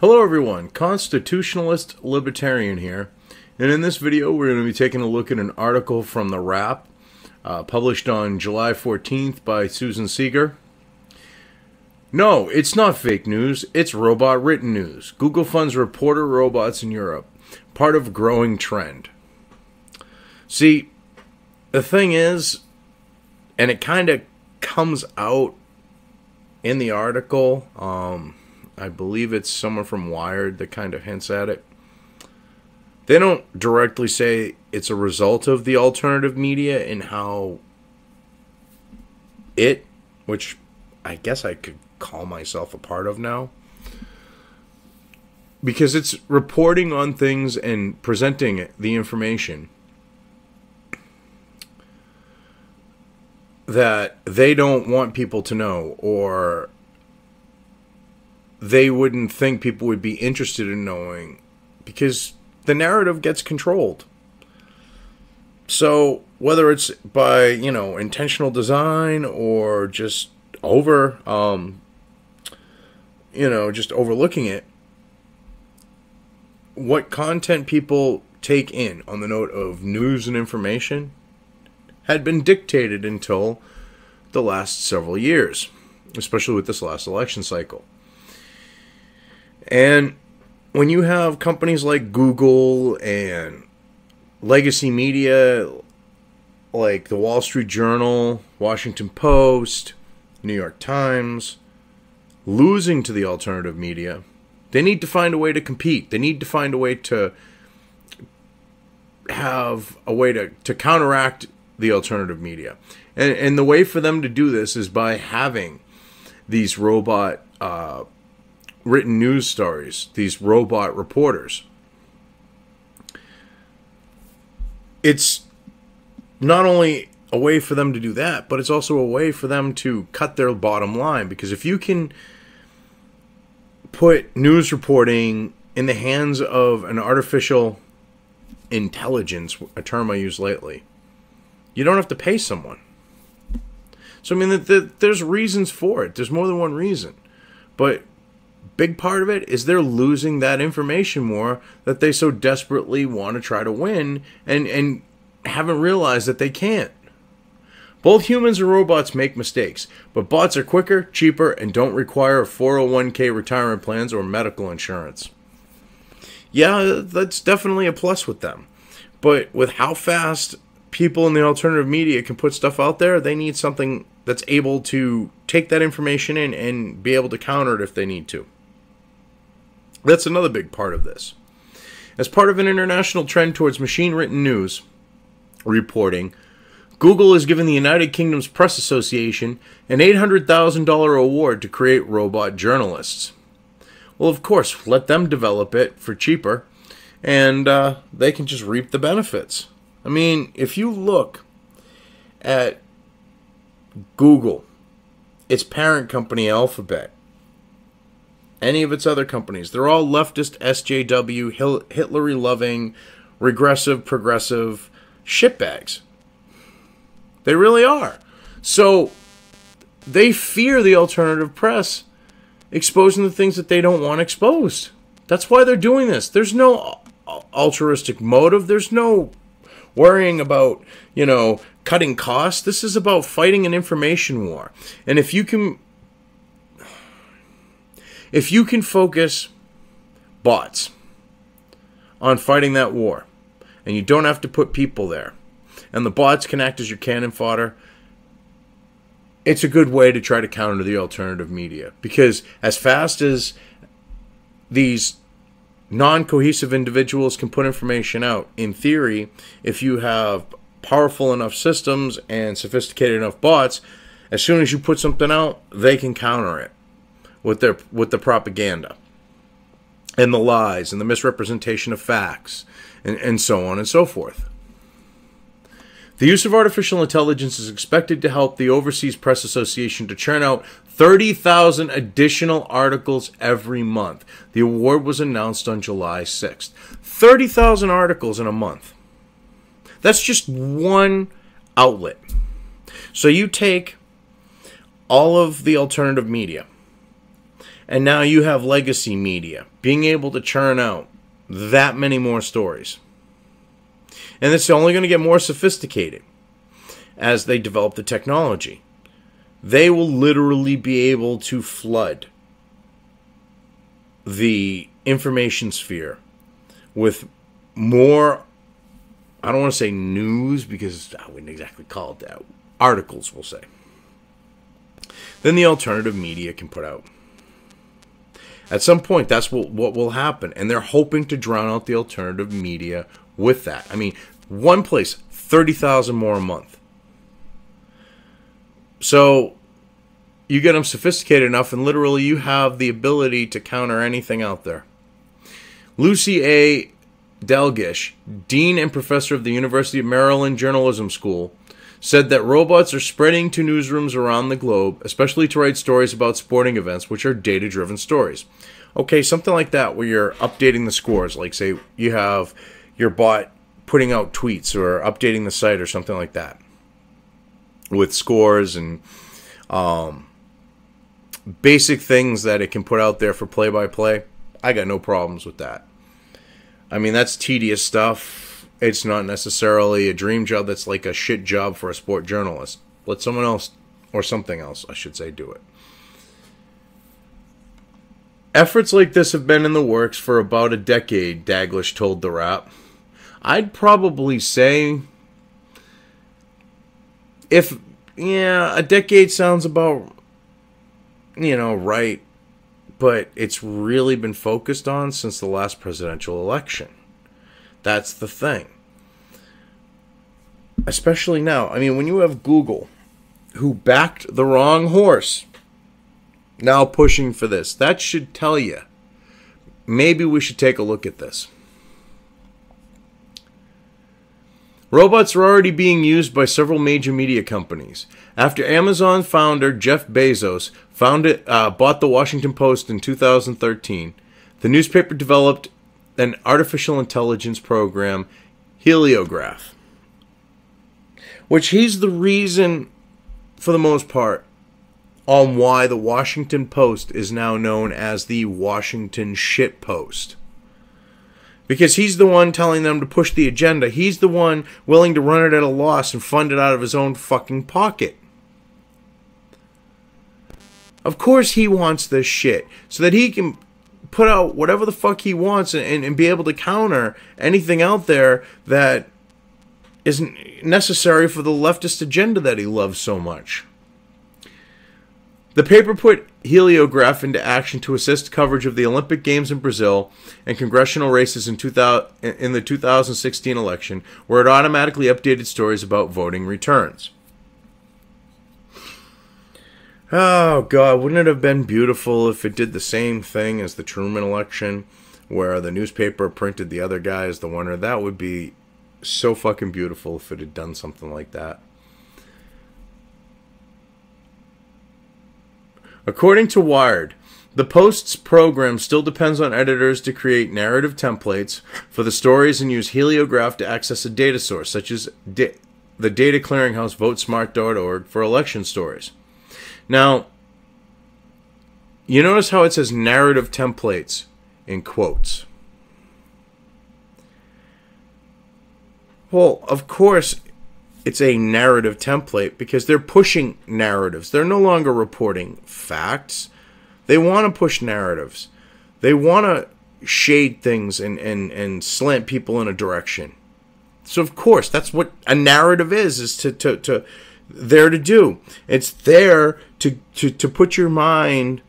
Hello everyone, Constitutionalist Libertarian here, and in this video we're going to be taking a look at an article from The Wrap, published on July 14th by Susan Seeger. No, it's not fake news, it's robot written news. Google funds reporter robots in Europe, part of growing trend. See, the thing is, and it kind of comes out in the article, I believe it's someone from Wired that kind of hints at it. They don't directly say it's a result of the alternative media and how it, which I guess I could call myself a part of now, because it's reporting on things and presenting the information that they don't want people to know, or they wouldn't think people would be interested in knowing, because the narrative gets controlled. So whether it's by, intentional design or just just overlooking it, what content people take in on the note of news and information had been dictated until the last several years, especially with this last election cycle. And when you have companies like Google and legacy media like the Wall Street Journal, Washington Post, New York Times losing to the alternative media, they need to find a way to compete. They need to find a way to have a way to counteract the alternative media. And the way for them to do this is by having these robot written news stories, these robot reporters. It's not only a way for them to do that, but it's also a way for them to cut their bottom line. Because if you can put news reporting in the hands of an artificial intelligence, a term I use lately, you don't have to pay someone. So, I mean, there's reasons for it. There's more than one reason. But big part of it is they're losing that information war that they so desperately want to try to win and haven't realized that they can't. Both humans and robots make mistakes, but bots are quicker, cheaper, and don't require 401k retirement plans or medical insurance. Yeah, that's definitely a plus with them. But with how fast people in the alternative media can put stuff out there, they need something that's able to take that information in and be able to counter it if they need to. That's another big part of this. As part of an international trend towards machine-written news reporting, Google has given the United Kingdom's Press Association an $800,000 award to create robot journalists. Well, of course, let them develop it for cheaper, and they can just reap the benefits. I mean, if you look at Google, its parent company Alphabet, any of its other companies, they're all leftist, SJW, Hitler-loving, regressive, progressive shitbags. They really are. So they fear the alternative press exposing the things that they don't want exposed. That's why they're doing this. There's no altruistic motive. There's no worrying about, cutting costs. This is about fighting an information war. And if you can focus bots on fighting that war, and you don't have to put people there, and the bots can act as your cannon fodder, it's a good way to try to counter the alternative media. Because as fast as these non-cohesive individuals can put information out, in theory, if you have powerful enough systems and sophisticated enough bots, as soon as you put something out, they can counter it with the propaganda and the lies and the misrepresentation of facts and so on and so forth. The use of artificial intelligence is expected to help the Overseas Press Association to churn out 30,000 additional articles every month. The award was announced on July 6th. 30,000 articles in a month. That's just one outlet. So you take all of the alternative media And now you have legacy media being able to churn out that many more stories. And it's only going to get more sophisticated as they develop the technology. They will literally be able to flood the information sphere with more, I don't want to say news because I wouldn't exactly call it that, articles, we'll say, than the alternative media can put out. At some point, that's what will happen. And they're hoping to drown out the alternative media with that. I mean, one place, 30,000 more a month. So you get them sophisticated enough, and literally you have the ability to counter anything out there. Lucy A. Dalgish, Dean and Professor of the University of Maryland Journalism School, said that robots are spreading to newsrooms around the globe, especially to write stories about sporting events, which are data-driven stories. Okay, something like that where you're updating the scores. Like, say, you have your bot putting out tweets or updating the site or something like that with scores and basic things that it can put out there for play-by-play. I got no problems with that. I mean, that's tedious stuff. It's not necessarily a dream job. That's like a shit job for a sport journalist. Let someone else, or something else, I should say, do it. Efforts like this have been in the works for about a decade, Daglish told The Wrap. I'd probably say, a decade sounds about, right. But it's really been focused on since the last presidential election. That's the thing. Especially now. I mean, when you have Google, who backed the wrong horse, now pushing for this, that should tell you, maybe we should take a look at this. Robots are already being used by several major media companies. After Amazon founder Jeff Bezos bought the Washington Post in 2013, the newspaper developed an artificial intelligence program, Heliograph, which he's the reason, for the most part, on why the Washington Post is now known as the Washington Shit Post. Because he's the one telling them to push the agenda. He's the one willing to run it at a loss and fund it out of his own fucking pocket. Of course he wants this shit, so that he can put out whatever the fuck he wants and be able to counter anything out there that isn't necessary for the leftist agenda that he loves so much. The paper put Heliograph into action to assist coverage of the Olympic Games in Brazil and congressional races in the 2016 election, where it automatically updated stories about voting returns. Oh, God, wouldn't it have been beautiful if it did the same thing as the Truman election, where the newspaper printed the other guy as the winner? That would be so fucking beautiful if it had done something like that. According to Wired, the Post's program still depends on editors to create narrative templates for the stories and use Heliograph to access a data source, such as the data clearinghouse votesmart.org for election stories. Now, you notice how it says narrative templates in quotes. Well, of course, it's a narrative template because they're pushing narratives. They're no longer reporting facts. They want to push narratives. They want to shade things and slant people in a direction. So, of course, that's what a narrative is there to do. It's there to put your mind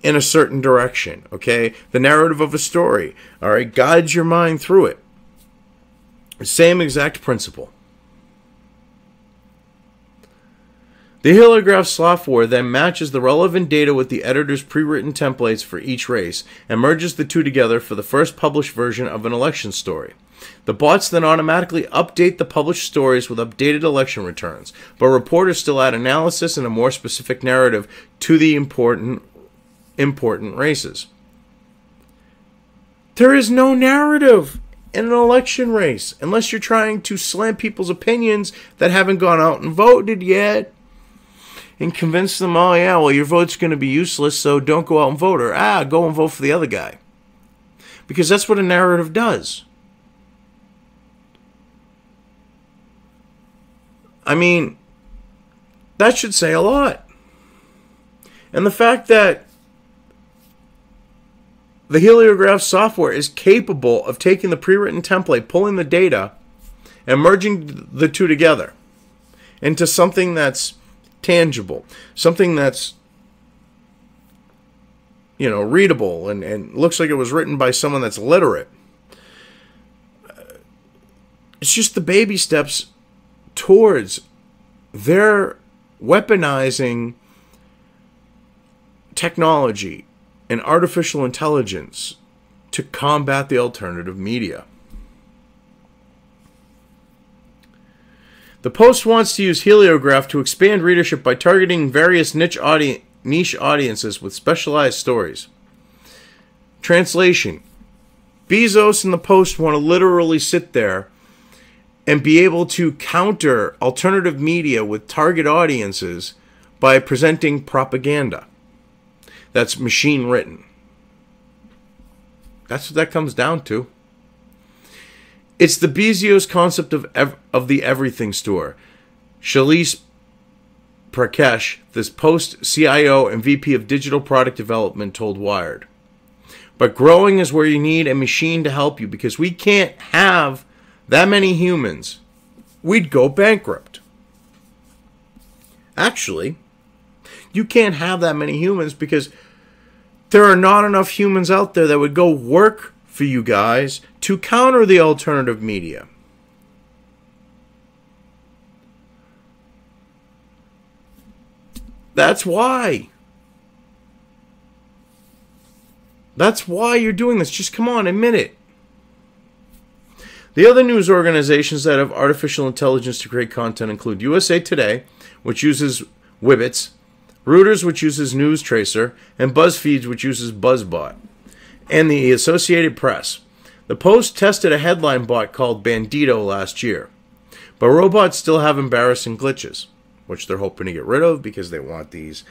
in a certain direction, okay? The narrative of a story, all right, guides your mind through it. Same exact principle. The Heliograph software then matches the relevant data with the editor's pre-written templates for each race and merges the two together for the first published version of an election story. The bots then automatically update the published stories with updated election returns, but reporters still add analysis and a more specific narrative to the important races. There is no narrative in an election race unless you're trying to slant people's opinions that haven't gone out and voted yet. and convince them, oh yeah, well your vote's going to be useless, so don't go out and vote, or go and vote for the other guy. Because that's what a narrative does. I mean, that should say a lot. And the fact that the heliograph software is capable of taking the pre-written template, pulling the data, and merging the two together into something that's tangible, something that's, readable and looks like it was written by someone that's literate. It's just the baby steps towards their weaponizing technology and artificial intelligence to combat the alternative media. The Post wants to use heliograph to expand readership by targeting various niche audiences with specialized stories. Translation: Bezos and the Post want to literally sit there and be able to counter alternative media with target audiences by presenting propaganda that's machine written. That's what that comes down to. It's the Bezos concept of the everything store. Shailesh Prakash, this Post CIO and VP of Digital Product Development, told Wired. But growing is where you need a machine to help you, because we can't have that many humans. We'd go bankrupt. Actually, you can't have that many humans because there are not enough humans out there that would go work for you guys to counter the alternative media. That's why. That's why you're doing this. Just come on, admit it. The other news organizations that have artificial intelligence to create content include USA Today, which uses Wibbits, Reuters, which uses News Tracer, and BuzzFeed, which uses BuzzBot, and the Associated Press. The Post tested a headline bot called Bandito last year, but robots still have embarrassing glitches, which they're hoping to get rid of because they want these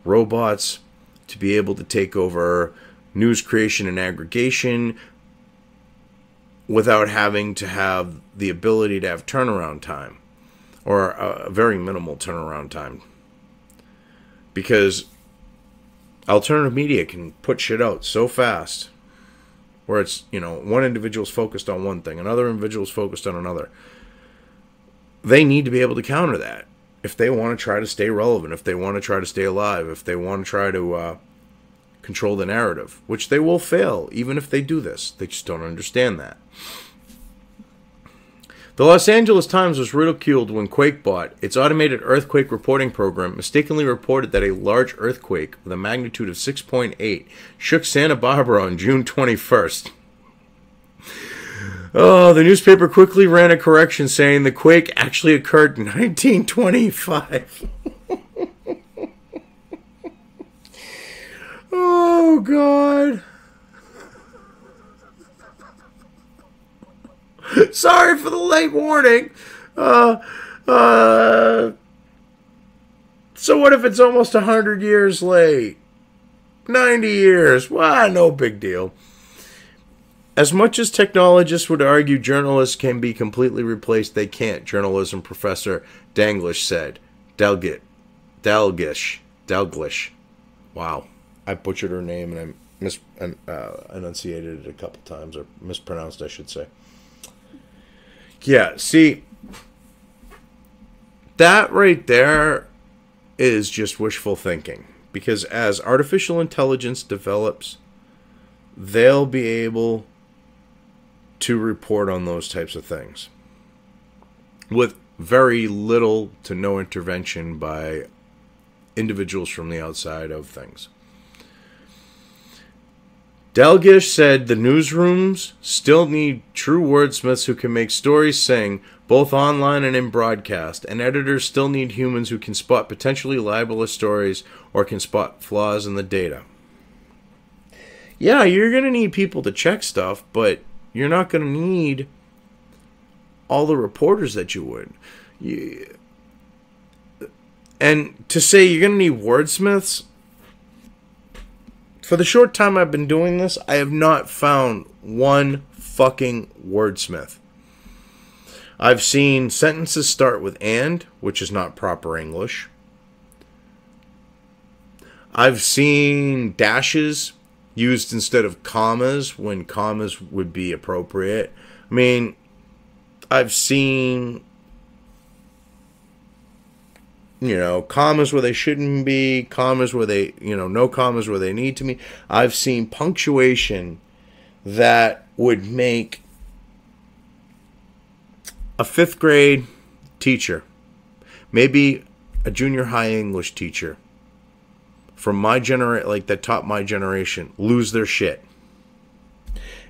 robots to be able to take over news creation and aggregation without having to have the ability to have turnaround time, or a very minimal turnaround time. Because alternative media can put shit out so fast where it's, one individual's focused on one thing, another individual's focused on another. They need to be able to counter that if they want to try to stay relevant, if they want to try to stay alive, if they want to try to control the narrative, which they will fail even if they do this. They just don't understand that. The Los Angeles Times was ridiculed when QuakeBot, its automated earthquake reporting program, mistakenly reported that a large earthquake with a magnitude of 6.8 shook Santa Barbara on June 21st. Oh, the newspaper quickly ran a correction saying the quake actually occurred in 1925. Oh, God. Sorry for the late warning. So what if it's almost 100 years late? 90 years? Well, no big deal. As much as technologists would argue journalists can be completely replaced, they can't, journalism professor Dalglish said. Dalglish. Wow. I butchered her name and I enunciated it a couple times, or mispronounced, I should say. Yeah, see, that right there is just wishful thinking. Because as artificial intelligence develops, they'll be able to report on those types of things with very little to no intervention by individuals from the outside of things. Dalglish said the newsrooms still need true wordsmiths who can make stories sing, both online and in broadcast, and editors still need humans who can spot potentially libelous stories or can spot flaws in the data. Yeah, you're going to need people to check stuff, but you're not going to need all the reporters that you would. And to say you're going to need wordsmiths, for the short time I've been doing this, I have not found one fucking wordsmith. I've seen sentences start with and, which is not proper English. I've seen dashes used instead of commas when commas would be appropriate. I mean, I've seen, commas where they shouldn't be, commas where they, no commas where they need to be. I've seen punctuation that would make a 5th grade teacher, maybe a junior high English teacher from my generation, that taught my generation, lose their shit.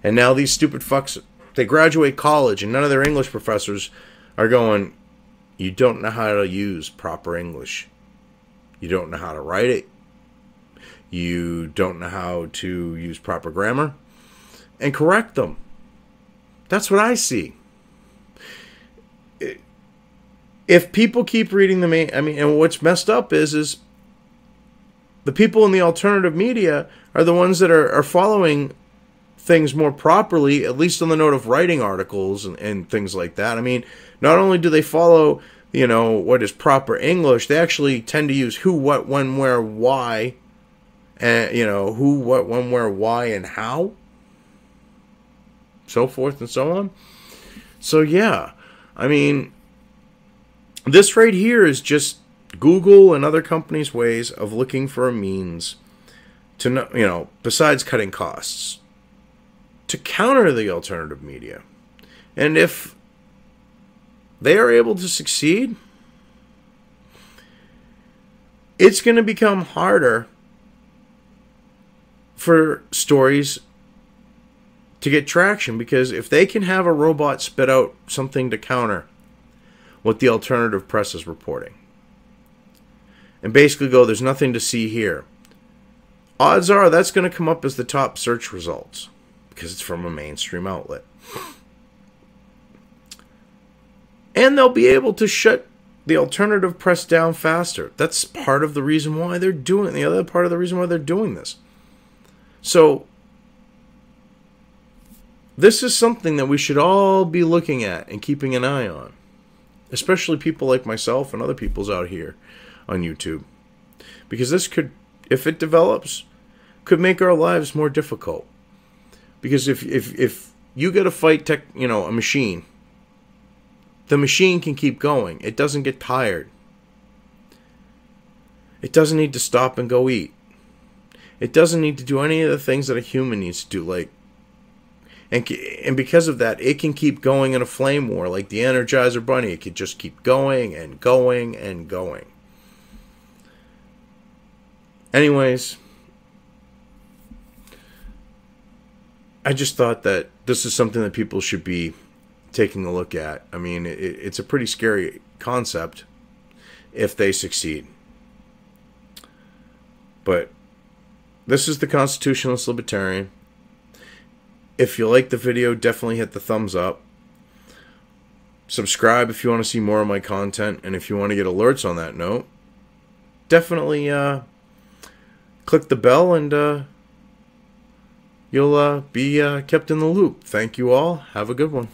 And now these stupid fucks, they graduate college and none of their English professors are going, you don't know how to use proper English. You don't know how to write it. You don't know how to use proper grammar. And correct them. That's what I see. If people keep reading and what's messed up is the people in the alternative media are the ones that are following things more properly, at least on the note of writing articles and things like that. I mean, not only do they follow, what is proper English, they actually tend to use who, what, when, where, why, and, who, what, when, where, why, and how, so forth and so on. So, yeah, I mean, this right here is just Google and other companies' ways of looking for a means to, besides cutting costs, to counter the alternative media. And if they are able to succeed, it's going to become harder for stories to get traction, because if they can have a robot spit out something to counter what the alternative press is reporting and basically go, there's nothing to see here, odds are that's going to come up as the top search results because it's from a mainstream outlet. And they'll be able to shut the alternative press down faster. That's part of the reason why they're doing it. The other part of the reason why they're doing this. So this is something that we should all be looking at and keeping an eye on. Especially people like myself and other people's out here on YouTube. Because this could, if it develops, could make our lives more difficult. Because if you got to fight a machine, the machine can keep going. It doesn't get tired. It doesn't need to stop and go eat. It doesn't need to do any of the things that a human needs to do. And because of that, it can keep going in a flame war like the Energizer Bunny. It could just keep going and going and going. Anyways, I just thought that this is something that people should be taking a look at. I mean, it's a pretty scary concept if they succeed. But this is the Constitutionalist Libertarian. If you like the video, definitely hit the thumbs up. Subscribe if you want to see more of my content. And if you want to get alerts on that note, definitely click the bell and you'll be kept in the loop. Thank you all. Have a good one.